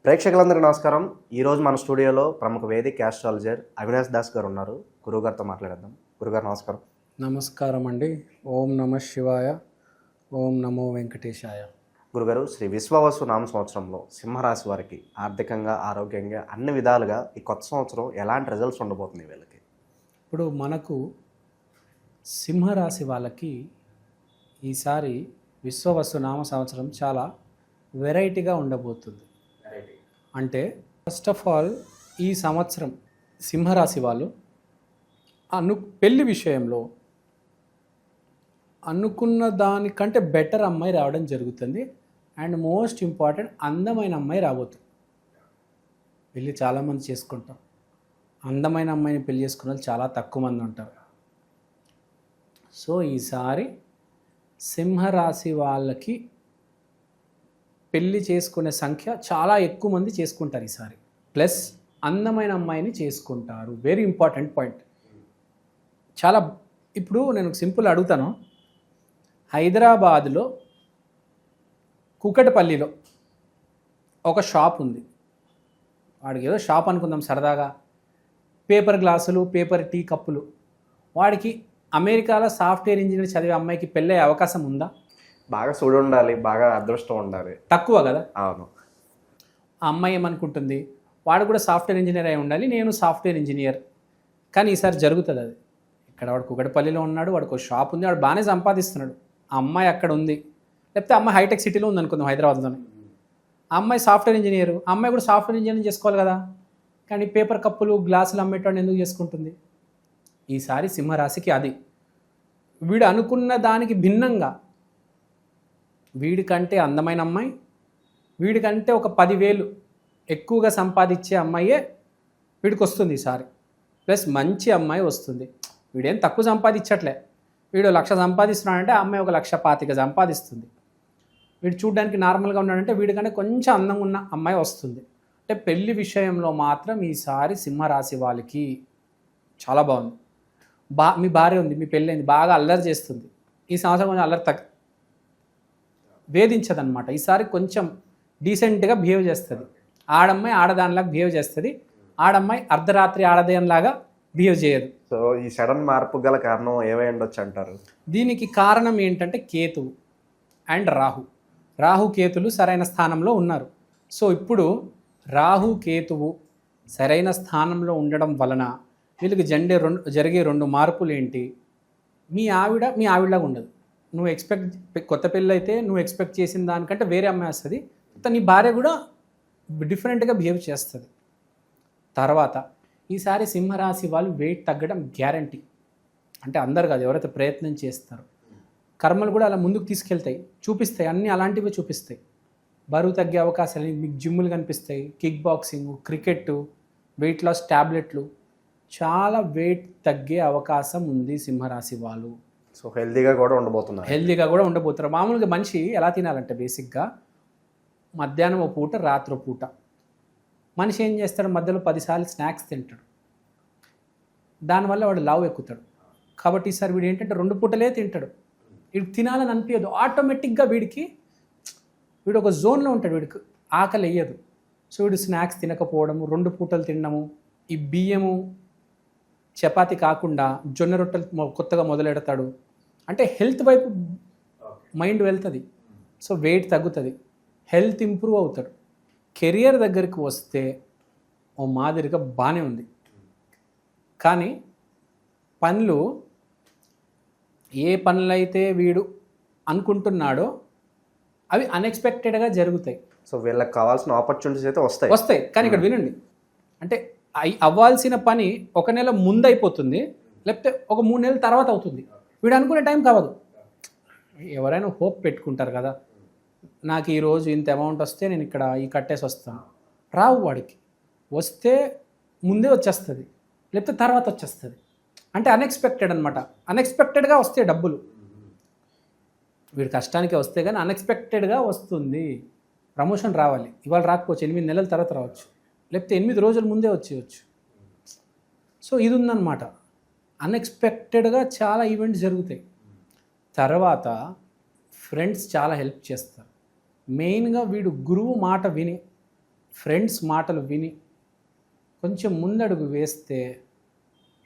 ప్రేక్షకులందరికీ నమస్కారం. ఈరోజు మన స్టూడియోలో ప్రముఖ వేదిక ఆస్ట్రాలజర్ అవినాష్ దాస్ గారు ఉన్నారు. గురువుగారితో మాట్లాడేద్దాం. గురుగారు నమస్కారం. నమస్కారం అండి. ఓం నమ శివాయ, ఓం నమో వెంకటేశాయ. గురుగారు, శ్రీ విశ్వావసు నామ సంవత్సరంలో సింహరాశి వారికి ఆర్థికంగా, ఆరోగ్యంగా అన్ని విధాలుగా ఈ కొత్త సంవత్సరం ఎలాంటి రిజల్ట్స్ ఉండబోతున్నాయి వీళ్ళకి? ఇప్పుడు మనకు సింహరాశి వాళ్ళకి ఈసారి విశ్వవసు నామ సంవత్సరం చాలా వెరైటీగా ఉండబోతుంది. అంటే ఫస్ట్ ఆఫ్ ఆల్ ఈ సంవత్సరం సింహరాశి వాళ్ళు పెళ్లి విషయంలో అనుకున్న దానికంటే బెటర్ అమ్మాయి రావడం జరుగుతుంది. అండ్ మోస్ట్ ఇంపార్టెంట్, అందమైన అమ్మాయి రాబోతుంది. పెళ్ళి చాలామంది చేసుకుంటారు, అందమైన అమ్మాయిని పెళ్లి చేసుకున్న వాళ్ళు చాలా తక్కువ మంది ఉంటారు. సో ఈసారి సింహరాశి వాళ్ళకి పెళ్ళి చేసుకునే సంఖ్య చాలా ఎక్కువ మంది చేసుకుంటారు ఈసారి. ప్లస్ అందమైన అమ్మాయిని చేసుకుంటారు. Very important point. చాలా ఇప్పుడు నేను సింపుల్ అడుగుతాను. హైదరాబాద్లో కుకటపల్లిలో ఒక షాప్ ఉంది. వాడికి ఏదో షాప్ అనుకుందాం సరదాగా, పేపర్ గ్లాసులు, పేపర్ టీ కప్పులు. వాడికి అమెరికాలో సాఫ్ట్వేర్ ఇంజనీర్ చదివే అమ్మాయికి పెళ్ళే అవకాశం ఉందా? బాగా చూడు ఉండాలి, బాగా అదృష్టం ఉండాలి. తక్కువ కదా. అవును. ఆ అమ్మాయి ఏమనుకుంటుంది, వాడు కూడా సాఫ్ట్వేర్ ఇంజనీర్ అయి ఉండాలి, నేను సాఫ్ట్వేర్ ఇంజనీర్. కానీ ఈసారి జరుగుతుంది అది. ఇక్కడ వాడు కుకటపల్లిలో ఉన్నాడు, వాడికి ఒక షాప్ ఉంది, వాడు బాగానే సంపాదిస్తున్నాడు. ఆ అమ్మాయి అక్కడ ఉంది, లేకపోతే అమ్మాయి హైటెక్ సిటీలో ఉంది అనుకుందాం, హైదరాబాద్లోనే. ఆ అమ్మాయి సాఫ్ట్వేర్ ఇంజనీర్, ఆ అమ్మాయి కూడా సాఫ్ట్వేర్ ఇంజనీర్ చేసుకోవాలి కదా. కానీ పేపర్ కప్పులు, గ్లాసులు అమ్మేటోడు ఎందుకు చేసుకుంటుంది? ఈసారి సింహరాశికి అది. వీడు అనుకున్న దానికి భిన్నంగా, వీడికంటే అందమైన అమ్మాయి, వీడికంటే ఒక 10,000 ఎక్కువగా సంపాదించే అమ్మాయే వీడికి వస్తుంది ఈసారి. ప్లస్ మంచి అమ్మాయి వస్తుంది. వీడేం తక్కువ సంపాదించట్లే. వీడు 1,00,000 సంపాదిస్తున్నాడంటే ఆ అమ్మాయి 1,25,000 సంపాదిస్తుంది. వీడు చూడడానికి నార్మల్గా ఉన్నాడంటే వీడికంటే కొంచెం అందంగా ఉన్న అమ్మాయి వస్తుంది. అంటే పెళ్లి విషయంలో మాత్రం ఈసారి సింహరాశి వాళ్ళకి చాలా బాగుంది. మీ భార్య ఉంది, మీ పెళ్ళైంది, బాగా అల్లరి చేస్తుంది. ఈ సంవత్సరం కొంచెం అల్లరి వేధించదనమాట. ఈసారి కొంచెం డీసెంట్గా బిహేవ్ చేస్తుంది. ఆడమ్మాయి ఆడదానిలాగా బిహేవ్ చేస్తుంది. ఆడమ్మాయి అర్ధరాత్రి ఆడదానిలాగా బిహేవ్ చేయదు. సో ఈ సడన్ మార్పు గల కారణం ఏమై ఉండొచ్చు అంటారు? దీనికి కారణం ఏంటంటే కేతువు అండ్ రాహు కేతులు సరైన స్థానంలో ఉన్నారు. సో ఇప్పుడు రాహు కేతువు సరైన స్థానంలో ఉండడం వలన వీళ్ళకి జరిగే 2 మార్పులు ఏంటి? మీ ఆవిడలాగా ఉండదు. నువ్వు కొత్త పెళ్ళి అయితే నువ్వు ఎక్స్పెక్ట్ చేసిన దానికంటే వేరే అమ్మాయి వస్తుంది. నీ భార్య కూడా డిఫరెంట్గా బిహేవ్ చేస్తుంది. తర్వాత ఈసారి సింహరాశి వాళ్ళు వెయిట్ తగ్గడం గ్యారంటీ. అంటే అందరు కాదు, ఎవరైతే ప్రయత్నం చేస్తారో. కర్మలు కూడా అలా ముందుకు తీసుకెళ్తాయి, చూపిస్తాయి, అన్నీ అలాంటివి చూపిస్తాయి. బరువు తగ్గే అవకాశాలు మీకు జిమ్ములు కనిపిస్తాయి, kick boxing, cricket, weight loss ట్యాబ్లెట్లు. చాలా వెయిట్ తగ్గే అవకాశం ఉంది సింహరాశి వాళ్ళు. సో హెల్తీగా కూడా ఉండబోతున్నారు. మామూలుగా మనిషి ఎలా తినాలంటే బేసిక్గా మధ్యాహ్నం ఓ పూట, రాత్రి పూట. మనిషి ఏం చేస్తాడు, మధ్యలో 10 సార్లు స్నాక్స్ తింటాడు. దానివల్ల వాడు లావు ఎక్కుతాడు. కాబట్టి ఈసారి వీడు ఏంటంటే 2 పూటలే తింటాడు. వీడు తినాలని అనిపించదు. ఆటోమేటిక్గా వీడు ఒక జోన్లో ఉంటాడు. వీడికి ఆకలి వేయదు. సో వీడు స్నాక్స్ తినకపోవడము, 2 పూటలు తినడము, ఈ బియ్యము చపాతి కాకుండా జొన్న రొట్టెలు కొత్తగా మొదలెడతాడు. అంటే హెల్త్ వైపు మైండ్ వెళ్తుంది. సో వెయిట్ తగ్గుతుంది, హెల్త్ ఇంప్రూవ్ అవుతాడు. కెరియర్ దగ్గరికి వస్తే ఓ మాదిరిగా బాగానే ఉంది. కానీ ఏ పనులైతే వీడు అనుకుంటున్నాడో అవి అన్ఎక్స్పెక్టెడ్గా జరుగుతాయి. సో వీళ్ళకి కావాల్సిన ఆపర్చునిటీస్ అయితే వస్తాయి. కానీ ఇక్కడ వినండి, అంటే అవ్వాల్సిన పని 1 నెల ముందు అయిపోతుంది, లేకపోతే ఒక 3 నెలల తర్వాత అవుతుంది. వీడు అనుకునే టైం కావదు. ఎవరైనా హోప్ పెట్టుకుంటారు కదా, నాకు ఈరోజు ఇంత అమౌంట్ వస్తే నేను ఇక్కడ ఈ కట్టేసి వస్తాను. రావు వాడికి. వస్తే ముందే వచ్చేస్తుంది, లేకపోతే తర్వాత వచ్చేస్తుంది. అంటే అన్ఎక్స్పెక్టెడ్ అనమాట. అన్ఎక్స్పెక్టెడ్గా వస్తాయి డబ్బులు. వీడి కష్టానికి వస్తే కానీ అన్ఎక్స్పెక్టెడ్గా వస్తుంది. ప్రమోషన్ రావాలి, ఇవాళ రాకపోవచ్చు, 8 నెలల తర్వాత రావచ్చు, లేకపోతే 8 రోజుల ముందే వచ్చేయచ్చు. సో ఇది ఉందన్నమాట. అన్ఎక్స్పెక్టెడ్గా చాలా ఈవెంట్స్ జరుగుతాయి. తర్వాత ఫ్రెండ్స్ చాలా హెల్ప్ చేస్తారు. మెయిన్గా వీడు గురువు మాట విని ఫ్రెండ్స్ మాటలు విని కొంచెం ముందడుగు వేస్తే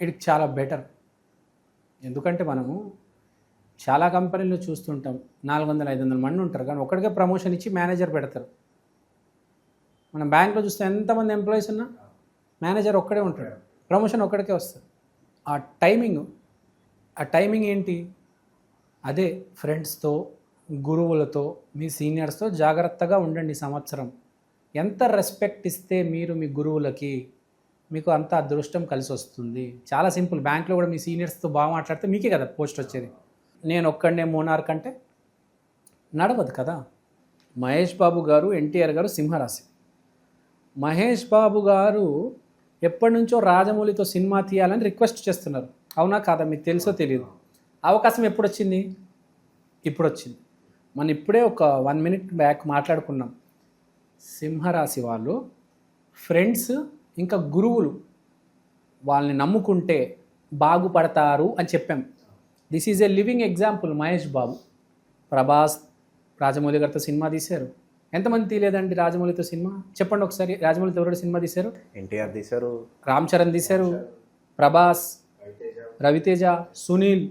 ఇది చాలా బెటర్. ఎందుకంటే మనము చాలా కంపెనీలు చూస్తుంటాం, 400-500 మంది ఉంటారు, కానీ ఒకడికే ప్రమోషన్ ఇచ్చి మేనేజర్ పెడతారు. మనం బ్యాంక్లో చూస్తే ఎంతమంది ఎంప్లాయీస్ ఉన్నా మేనేజర్ ఒక్కడే ఉంటాడు, ప్రమోషన్ ఒక్కడికే వస్తుంది. ఆ టైమింగ్ ఏంటి? అదే ఫ్రెండ్స్తో, గురువులతో, మీ సీనియర్స్తో జాగ్రత్తగా ఉండండి. సంవత్సరం ఎంత రెస్పెక్ట్ ఇస్తే మీరు మీ గురువులకి, మీకు అంత అదృష్టం కలిసి వస్తుంది. చాలా సింపుల్. బ్యాంక్లో కూడా మీ సీనియర్స్తో బాగా మాట్లాడితే మీకే కదా పోస్ట్ వచ్చేది. నేను ఒక్కడనే మోనార్క్ అంటే నడవదు కదా. మహేష్ బాబు గారు, ఎన్టీఆర్ గారు సింహరాశి. మహేష్ బాబు గారు ఎప్పటి నుంచో రాజమౌళితో సినిమా తీయాలని రిక్వెస్ట్ చేస్తున్నారు. అవునా కాదా? మీకు తెలుసో తెలియదు. అవకాశం ఎప్పుడు వచ్చింది? ఇప్పుడు వచ్చింది. మనం ఇప్పుడే ఒక 1 minute బ్యాక్ మాట్లాడుకున్నాం. సింహరాశి వాళ్ళు ఫ్రెండ్స్ ఇంకా గురువులు వాళ్ళని నమ్ముకుంటే బాగుపడతారు అని చెప్పాం. This is a living example. Mahesh Babu, Prabhas Rajamouli గారితో సినిమా తీశారు. ఎంతమంది తీయలేదండి రాజమౌళితో సినిమా? చెప్పండి ఒకసారి. రాజమౌళితో ఎవరు సినిమా తీశారు? ఎన్టీఆర్ తీశారు, రామ్ చరణ్ తీశారు, ప్రభాస్, రవితేజ, సునీల్.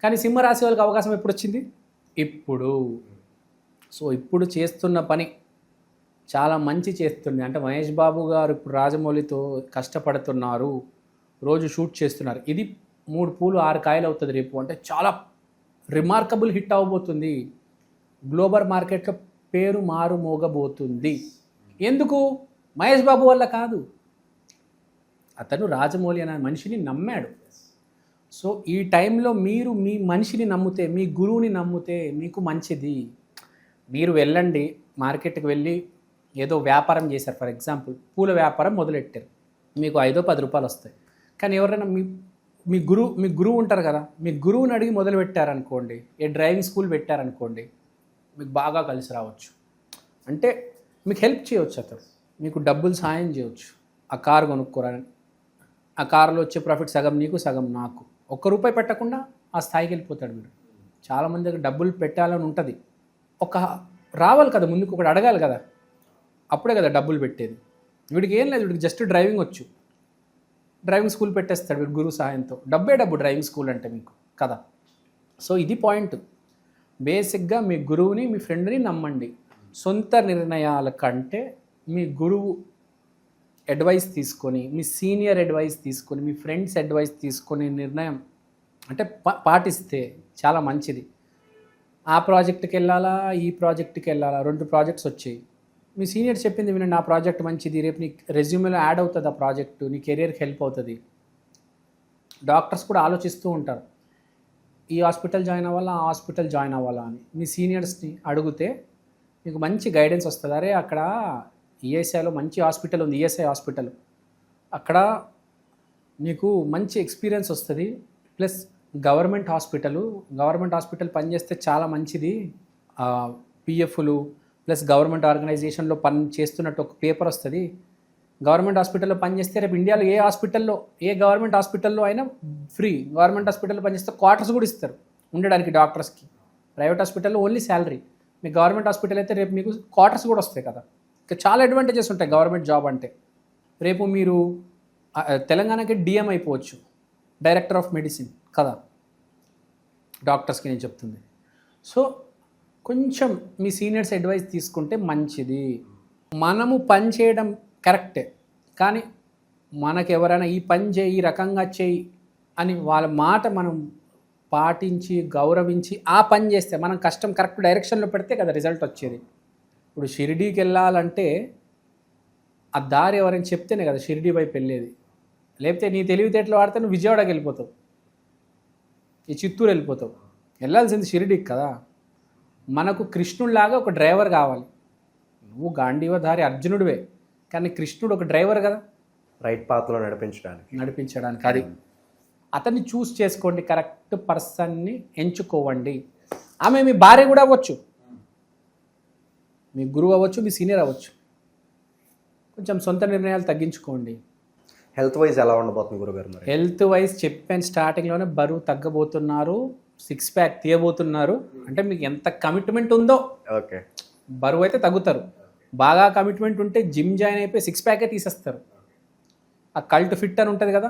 కానీ సింహరాశి వాళ్ళకి అవకాశం ఎప్పుడు వచ్చింది? ఇప్పుడు. సో ఇప్పుడు చేస్తున్న పని చాలా మంచి చేస్తుంది. అంటే మహేష్ బాబు గారు ఇప్పుడు రాజమౌళితో కష్టపడుతున్నారు, రోజు షూట్ చేస్తున్నారు. ఇది 3 పూలు 6 కాయలు అవుతుంది రేపు. అంటే చాలా రిమార్కబుల్ హిట్ అవ్వబోతుంది. గ్లోబల్ మార్కెట్లో పేరు మారు మోగబోతుంది. ఎందుకు? మహేష్ బాబు వల్ల కాదు, అతను రాజమౌళి అనే మనిషిని నమ్మాడు. సో ఈ టైంలో మీరు మీ మనిషిని నమ్మితే, మీ గురువుని నమ్మితే మీకు మంచిది. మీరు వెళ్ళండి, మార్కెట్కి వెళ్ళి ఏదో వ్యాపారం చేశారు. ఫర్ ఎగ్జాంపుల్ పూల వ్యాపారం మొదలెట్టారు, మీకు 5-10 రూపాయలు వస్తాయి. కానీ ఎవరైనా మీ గురువు ఉంటారు కదా, మీ గురువుని అడిగి మొదలు పెట్టారనుకోండి, ఏ డ్రైవింగ్ స్కూల్ పెట్టారనుకోండి, మీకు బాగా కలిసి రావచ్చు. అంటే మీకు హెల్ప్ చేయవచ్చు, అతను మీకు డబ్బులు సాయం చేయవచ్చు. ఆ కారు కొనుక్కోరని, ఆ కారులో వచ్చే ప్రాఫిట్ సగం నీకు సగం నాకు, ₹1 పెట్టకుండా ఆ స్థాయికి వెళ్ళిపోతాడు. మీరు చాలామంది దగ్గర డబ్బులు పెట్టాలని ఉంటుంది, ఒక రావాలి కదా ముందుకు, ఒకటి అడగాలి కదా, అప్పుడే కదా డబ్బులు పెట్టేది. వీడికి ఏం లేదు, వీడికి జస్ట్ డ్రైవింగ్ వచ్చు, డ్రైవింగ్ స్కూల్ పెట్టేస్తాడు వీడు గురువు సహాయంతో. డబ్బు డ్రైవింగ్ స్కూల్ అంటే మీకు కదా. సో ఇది పాయింట్. బేసిక్గా మీ గురువుని, మీ ఫ్రెండ్ని నమ్మండి. సొంత నిర్ణయాల కంటే మీ గురువు అడ్వైస్ తీసుకొని, మీ సీనియర్ అడ్వైస్ తీసుకొని, మీ ఫ్రెండ్స్ అడ్వైస్ తీసుకొని నిర్ణయం అంటే పాటిస్తే చాలా మంచిది. ఆ ప్రాజెక్ట్కి వెళ్ళాలా, ఈ ప్రాజెక్ట్కి వెళ్ళాలా, 2 ప్రాజెక్ట్స్ వచ్చాయి. మీ సీనియర్ చెప్పింది వినండి, ఆ ప్రాజెక్ట్ మంచిది, రేపు నీ రెజ్యూమేలో యాడ్ అవుతుంది, ఆ ప్రాజెక్టు నీ కెరియర్కి హెల్ప్ అవుతుంది. డాక్టర్స్ కూడా ఆలోచిస్తూ ఉంటారు, ఈ హాస్పిటల్ జాయిన్ అవ్వాలా, ఆ హాస్పిటల్ జాయిన్ అవ్వాలా అని. మీ సీనియర్స్ని అడిగితే మీకు మంచి గైడెన్స్ వస్తుంది. అరే అక్కడ ఈఎస్ఐలో మంచి హాస్పిటల్ ఉంది, ఈఎస్ఐ హాస్పిటల్, అక్కడ మీకు మంచి ఎక్స్పీరియన్స్ వస్తుంది. ప్లస్ గవర్నమెంట్ హాస్పిటల్ పనిచేస్తే చాలా మంచిది. పిఎఫ్లు ప్లస్ గవర్నమెంట్ ఆర్గనైజేషన్లో పని చేస్తున్నట్టు ఒక పేపర్ వస్తుంది. గవర్నమెంట్ హాస్పిటల్లో పనిచేస్తే రేపు ఇండియాలో ఏ గవర్నమెంట్ హాస్పిటల్లో అయినా ఫ్రీ. గవర్నమెంట్ హాస్పిటల్లో పనిచేస్తే క్వార్టర్స్ కూడా ఇస్తారు ఉండడానికి డాక్టర్స్కి. ప్రైవేట్ హాస్పిటల్లో ఓన్లీ శాలరీ. మీ గవర్నమెంట్ హాస్పిటల్ అయితే రేపు మీకు క్వార్టర్స్ కూడా వస్తాయి కదా. ఇంకా చాలా అడ్వాంటేజెస్ ఉంటాయి గవర్నమెంట్ జాబ్ అంటే. రేపు మీరు తెలంగాణకి డిఎం అయిపోవచ్చు, డైరెక్టర్ ఆఫ్ మెడిసిన్ కదా, డాక్టర్స్కి నేను చెప్తుంది. సో కొంచెం మీ సీనియర్స్ అడ్వైస్ తీసుకుంటే మంచిది. మనము పని చేయడం కరెక్టే, కానీ మనకు ఎవరైనా ఈ పని చేయి, ఈ రకంగా చేయి అని వాళ్ళ మాట మనం పాటించి గౌరవించి ఆ పని చేస్తే, మనం కష్టం కరెక్ట్ డైరెక్షన్లో పెడితే కదా రిజల్ట్ వచ్చేది. ఇప్పుడు షిరిడీకి వెళ్ళాలంటే ఆ దారి ఎవరైనా చెప్తేనే కదా షిరిడీ వైపు వెళ్ళేది. లేకపోతే నీ తెలివితేటలు వాడితే నువ్వు విజయవాడకి వెళ్ళిపోతావు, ఈ చిత్తూరు వెళ్ళిపోతావు. వెళ్ళాల్సింది షిరిడీకి కదా. మనకు కృష్ణుడిలాగా ఒక డ్రైవర్ కావాలి. నువ్వు గాంధీవధారి అర్జునుడివే, కానీ కృష్ణుడు ఒక డ్రైవర్ కదా, రైట్ పాత్లో నడిపించడానికి. అది అతన్ని చూస్ చేసుకోండి, కరెక్ట్ పర్సన్ని ఎంచుకోవండి. ఆమె మీ భార్య కూడా అవ్వచ్చు, మీ గురువు అవ్వచ్చు, మీ సీనియర్ అవ్వచ్చు. కొంచెం సొంత నిర్ణయాలు తగ్గించుకోండి. హెల్త్ వైజ్ ఎలా ఉండబోతుంది గురుగారు? మరి హెల్త్ వైజ్ చెప్పాను స్టార్టింగ్లోనే, బరువు తగ్గబోతున్నారు, 6 ప్యాక్ తీయబోతున్నారు. అంటే మీకు ఎంత కమిట్మెంట్ ఉందో, ఓకే, బరువు అయితే తగ్గుతారు. బాగా కమిట్మెంట్ ఉంటే జిమ్ జాయిన్ అయిపోయి సిక్స్ ప్యాకే తీసేస్తారు. ఆ కల్ట్ ఫిట్ అని ఉంటుంది కదా,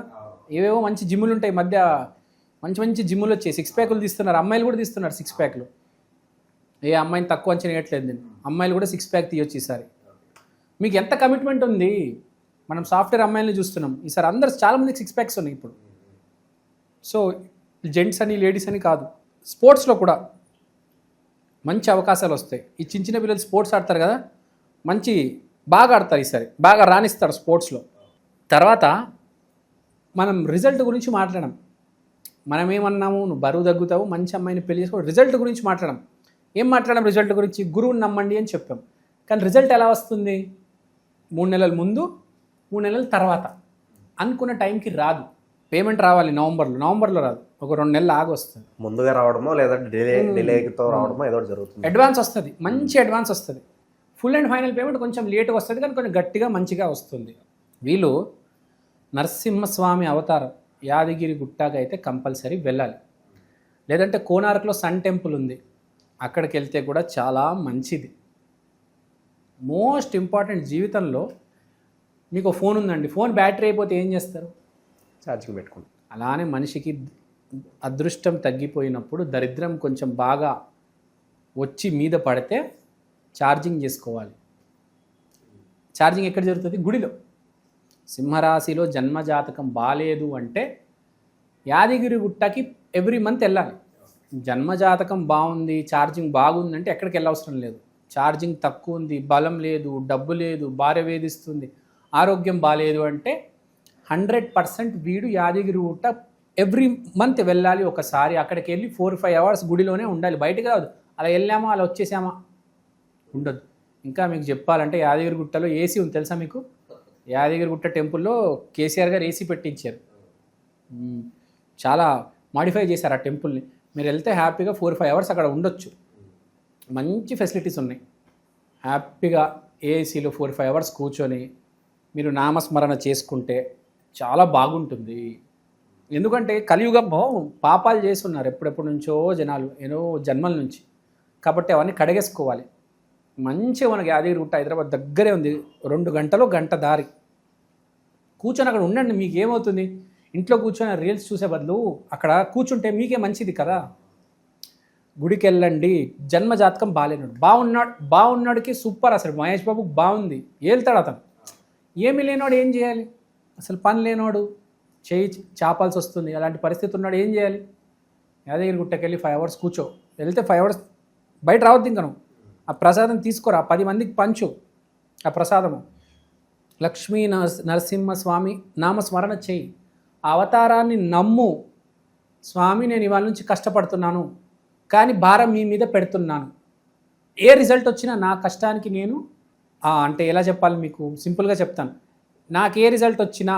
ఏవేవో మంచి జిమ్ములు ఉంటాయి మధ్య, మంచి మంచి జిమ్ములు వచ్చాయి, సిక్స్ ప్యాకులు తీస్తున్నారు, అమ్మాయిలు కూడా తీస్తున్నారు సిక్స్ ప్యాక్లు. ఏ అమ్మాయిని తక్కువ అంచనా వేయట్లేదు నేను, అమ్మాయిలు కూడా సిక్స్ ప్యాక్ తీయొచ్చు ఈసారి. మీకు ఎంత కమిట్మెంట్ ఉంది, మనం సాఫ్ట్వేర్ అమ్మాయిలని చూస్తున్నాం ఈసారి, అందరు చాలామందికి సిక్స్ ప్యాక్స్ ఉన్నాయి ఇప్పుడు. సో జెంట్స్ అని లేడీస్ అని కాదు, స్పోర్ట్స్లో కూడా మంచి అవకాశాలు వస్తాయి. ఈ చిన్న చిన్న పిల్లలు స్పోర్ట్స్ ఆడతారు కదా, మంచి బాగా ఆడతారు ఈసారి, బాగా రాణిస్తారు స్పోర్ట్స్లో. తర్వాత మనం రిజల్ట్ గురించి మాట్లాడడం. మనం ఏమన్నాము, నువ్వు బరువు తగ్గుతావు, మంచి అమ్మాయిని పెళ్లి చేసుకో, రిజల్ట్ గురించి మాట్లాడడం. ఏం మాట్లాడడం రిజల్ట్ గురించి? గురువుని నమ్మండి అని చెప్పాం. కానీ రిజల్ట్ ఎలా వస్తుంది? 3 నెలల ముందు, 3 నెలల తర్వాత అనుకున్న టైంకి రాదు. పేమెంట్ రావాలి నవంబర్లో రాదు, ఒక 2 నెలలు ఆగి వస్తుంది. ముందుగా రావడమో లేదా డిలేతో రావడమో ఏదో జరుగుతుంది. అడ్వాన్స్ వస్తుంది, మంచి అడ్వాన్స్ వస్తుంది. ఫుల్ అండ్ ఫైనల్ పేమెంట్ కొంచెం లేట్గా వస్తుంది, కానీ కొంచెం గట్టిగా మంచిగా వస్తుంది. వీళ్ళు నరసింహస్వామి అవతారం యాదగిరి గుట్టకి అయితే కంపల్సరీ వెళ్ళాలి. లేదంటే కోనార్క్లో సన్ టెంపుల్ ఉంది, అక్కడికి వెళ్తే కూడా చాలా మంచిది. మోస్ట్ ఇంపార్టెంట్ జీవితంలో మీకు ఫోన్ ఉందండి, ఫోన్ బ్యాటరీ అయిపోతే ఏం చేస్తారు? ఛార్జింగ్ పెట్టుకుంటాం. అలానే మనిషికి అదృష్టం తగ్గిపోయినప్పుడు, దరిద్రం కొంచెం బాగా వచ్చి మీద పడితే ఛార్జింగ్ చేసుకోవాలి. ఛార్జింగ్ ఎక్కడ జరుగుతుంది? గుడిలో. సింహరాశిలో జన్మజాతకం బాలేదు అంటే యాదగిరి గుట్టకి ఎవ్రీ మంత్ వెళ్ళాలి. జన్మజాతకం బాగుంది, ఛార్జింగ్ బాగుందంటే ఎక్కడికి వెళ్ళవసరం లేదు. ఛార్జింగ్ తక్కువ ఉంది, బలం లేదు, డబ్బు లేదు, భార్య వేధిస్తుంది, ఆరోగ్యం బాగాలేదు అంటే 100% వీడు యాదగిరి గుట్ట ఎవ్రీ మంత్ వెళ్ళాలి ఒకసారి. అక్కడికి వెళ్ళి 4-5 అవర్స్ గుడిలోనే ఉండాలి, బయటకు రాదు. అలా వెళ్ళామా అలా వచ్చేసామా ఉండదు. ఇంకా మీకు చెప్పాలంటే యాదగిరి గుట్టలో ఏసీ ఉంది తెలుసా మీకు? యాదగిరి గుట్ట టెంపుల్లో కేసీఆర్ గారు ఏసీ పెట్టించారు, చాలా మాడిఫై చేశారు ఆ టెంపుల్ని. మీరు వెళ్తే హ్యాపీగా 4-5 అవర్స్ అక్కడ ఉండొచ్చు, మంచి ఫెసిలిటీస్ ఉన్నాయి. హ్యాపీగా ఏసీలో 4-5 అవర్స్ కూర్చొని మీరు నామస్మరణ చేసుకుంటే చాలా బాగుంటుంది. ఎందుకంటే కలియుగంలో పాపాలు చేస్తున్నారు ఎప్పుడెప్పటి నుంచో జనాలు, ఎన్నో జన్మల నుంచి. కాబట్టి అవన్నీ కడిగేసుకోవాలి. మంచిగా మనకి యాదగిరి గుట్ట హైదరాబాద్ దగ్గరే ఉంది, 2 గంటలో గంట దారి. కూర్చొని అక్కడ ఉండండి, మీకు ఏమవుతుంది? ఇంట్లో కూర్చొని రీల్స్ చూసే బదులు అక్కడ కూర్చుంటే మీకే మంచిది కదా. గుడికి వెళ్ళండి. జన్మజాతకం బాగున్నాడికి సూపర్, అసలు మహేష్ బాబుకి బాగుంది, ఏళ్తాడు అతను. ఏమి లేనోడు ఏం చేయాలి? అసలు పని లేనోడు చేయి చాపాల్సి వస్తుంది, అలాంటి పరిస్థితి ఉన్నాడు ఏం చేయాలి? యాదగిరి గుట్టకి వెళ్ళి 5 అవర్స్ కూర్చో. వెళ్తే 5 అవర్స్ బయట రావద్దు. ఇంకా నువ్వు ఆ ప్రసాదం తీసుకోరా, 10 మందికి పంచు ఆ ప్రసాదము. లక్ష్మీ నరసింహస్వామి నామస్మరణ చేయి, ఆ అవతారాన్ని నమ్ము. స్వామి నేను ఇవాళ నుంచి కష్టపడుతున్నాను, కానీ భారం మీ మీద పెడుతున్నాను. ఏ రిజల్ట్ వచ్చినా నా కష్టానికి నేను అంటే ఎలా చెప్పాలి మీకు, సింపుల్గా చెప్తాను. నాకు ఏ రిజల్ట్ వచ్చినా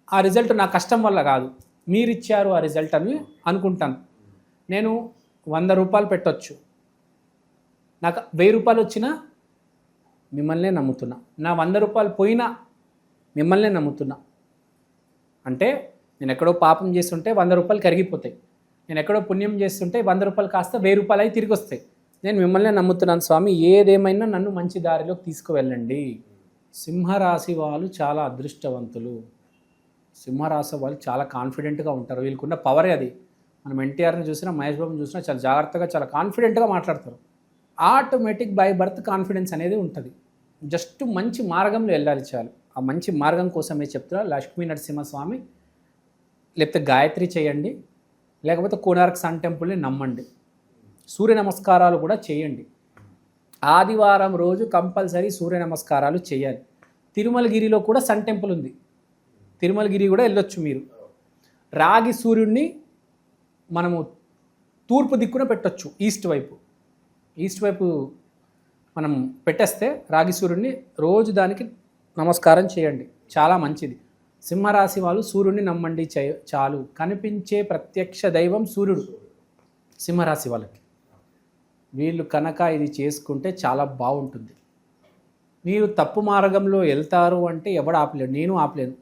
ఆ రిజల్ట్ నా కష్టం వల్ల కాదు, మీరు ఇచ్చారు ఆ రిజల్ట్ అని అనుకుంటాను. నేను 100 రూపాయలు పెట్టొచ్చు, నాకు 1000 రూపాయలు వచ్చినా మిమ్మల్నే నమ్ముతున్నా. నా 100 రూపాయలు పోయినా మిమ్మల్నే నమ్ముతున్నా. అంటే నేను ఎక్కడో పాపం చేస్తుంటే 100 రూపాయలు కరిగిపోతాయి, నేను ఎక్కడో పుణ్యం చేస్తుంటే 100 రూపాయలు కాస్త 1000 రూపాయలు అయి తిరిగి వస్తాయి. నేను మిమ్మల్నే నమ్ముతున్నాను స్వామి, ఏదేమైనా నన్ను మంచి దారిలోకి తీసుకువెళ్ళండి. సింహరాశి వాళ్ళు చాలా అదృష్టవంతులు. సింహరాశి వాళ్ళు చాలా కాన్ఫిడెంట్గా ఉంటారు, వీళ్ళకున్న పవరే అది. మనం ఎన్టీఆర్ని చూసినా మహేష్ బాబుని చూసినా చాలా జాగ్రత్తగా చాలా కాన్ఫిడెంట్గా మాట్లాడతారు. ఆటోమేటిక్ బై బర్త్ కాన్ఫిడెన్స్ అనేది ఉంటుంది. జస్ట్ మంచి మార్గంలో వెళ్ళాలి చాలు. ఆ మంచి మార్గం కోసమే చెప్తున్నా. లక్ష్మీ నరసింహస్వామి లేకపోతే గాయత్రి చేయండి, లేకపోతే కోనార్క్ సన్ టెంపుల్ని నమ్మండి. సూర్య నమస్కారాలు కూడా చేయండి. ఆదివారం రోజు కంపల్సరీ సూర్య నమస్కారాలు చేయాలి. తిరుమలగిరిలో కూడా సన్ టెంపుల్ ఉంది, తిరుమలగిరి కూడా వెళ్ళొచ్చు మీరు. రాగి సూర్యుడిని మనము తూర్పు దిక్కున పెట్టొచ్చు, ఈస్ట్ వైపు మనం పెట్టేస్తే రాగి సూర్యుడిని రోజు దానికి నమస్కారం చేయండి, చాలా మంచిది. సింహరాశి వాళ్ళు సూర్యుడిని నమ్మండి చాలు. కనిపించే ప్రత్యక్ష దైవం సూర్యుడు సింహరాశి వాళ్ళకి. వీళ్ళు కనుక ఇది చేసుకుంటే చాలా బాగుంటుంది. మీరు తప్పు మార్గంలో వెళ్తారు అంటే ఎవడు ఆపలేడు, నేను ఆపలేను.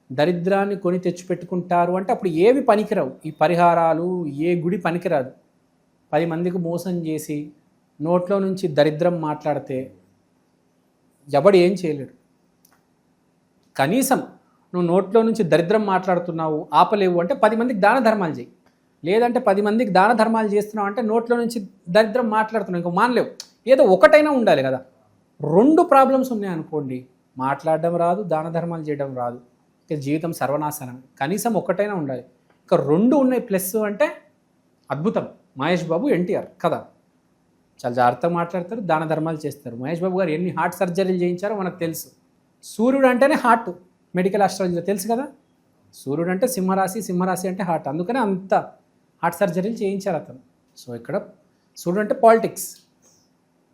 దరిద్రాన్ని కొని తెచ్చిపెట్టుకుంటారు అంటే అప్పుడు ఏవి పనికిరావు, ఈ పరిహారాలు ఏ గుడి పనికిరాదు. 10 మందికి మోసం చేసి నోట్లో నుంచి దరిద్రం మాట్లాడితే ఎవడు ఏం చేయలేడు. కనీసం నువ్వు నోట్లో నుంచి దరిద్రం మాట్లాడుతున్నావు ఆపలేవు అంటే 10 మందికి దాన ధర్మాలు చేయి. లేదంటే 10 మందికి దాన ధర్మాలు చేస్తున్నావు అంటే నోట్లో నుంచి దరిద్రం మాట్లాడుతున్నావు, ఇంకో మానలేవు. ఏదో ఒకటైనా ఉండాలి కదా. 2 ప్రాబ్లమ్స్ ఉన్నాయనుకోండి, మాట్లాడడం రాదు, దాన ధర్మాలు చేయడం రాదు, ఇక జీవితం సర్వనాశనం. కనీసం ఒకటైనా ఉండాలి. ఇక 2 ఉన్నాయి ప్లస్ అంటే అద్భుతం. మహేష్ బాబు, ఎన్టీఆర్ కదా, చాలా జాగ్రత్తగా మాట్లాడతారు, దాన ధర్మాలు చేస్తారు. మహేష్ బాబు గారు ఎన్ని హార్ట్ సర్జరీలు చేయించారో మనకు తెలుసు. సూర్యుడు అంటేనే హార్ట్, మెడికల్ ఆస్ట్రాలజీలో తెలుసు కదా. సూర్యుడు అంటే సింహరాశి, సింహరాశి అంటే హార్ట్, అందుకనే అంత హార్ట్ సర్జరీలు చేయించారు అతను. సో ఇక్కడ సూర్యుడు అంటే పాలిటిక్స్,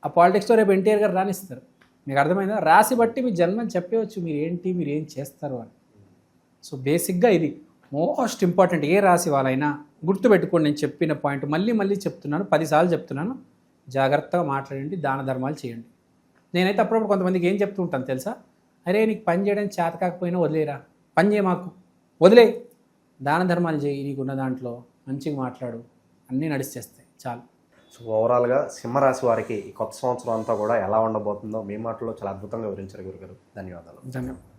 ఆ పాలిటిక్స్లో రేపు ఎన్టీఆర్ గారు రాణిస్తారు. మీకు అర్థమైందా? రాసి బట్టి మీ జన్మని చెప్పవచ్చు మీరు ఏంటి, మీరు ఏం చేస్తారు అని. సో బేసిక్గా ఇది మోస్ట్ ఇంపార్టెంట్. ఏ రాశి వాళ్ళైనా గుర్తుపెట్టుకోండి, నేను చెప్పిన పాయింట్ మళ్ళీ మళ్ళీ చెప్తున్నాను, 10 సార్లు చెప్తున్నాను. జాగ్రత్తగా మాట్లాడండి, దాన ధర్మాలు చేయండి. నేనైతే అప్పుడప్పుడు కొంతమందికి ఏం చెప్తూ ఉంటాను తెలుసా, అరే నీకు పని చేయడానికి చేత కాకపోయినా వదిలేరా, పని చేయ మాకు, వదిలే, దాన ధర్మాలు చేయి, నీకున్న దాంట్లో మంచిగా మాట్లాడు, అన్నీ నడిచేస్తాయి చాలు. సో ఓవరాల్గా సింహరాశి వారికి ఈ కొత్త సంవత్సరం అంతా కూడా ఎలా ఉండబోతుందో మీ మాటల్లో చాలా అద్భుతంగా వివరించారు గురుగారు. ధన్యవాదాలు. ధన్యవాదాలు.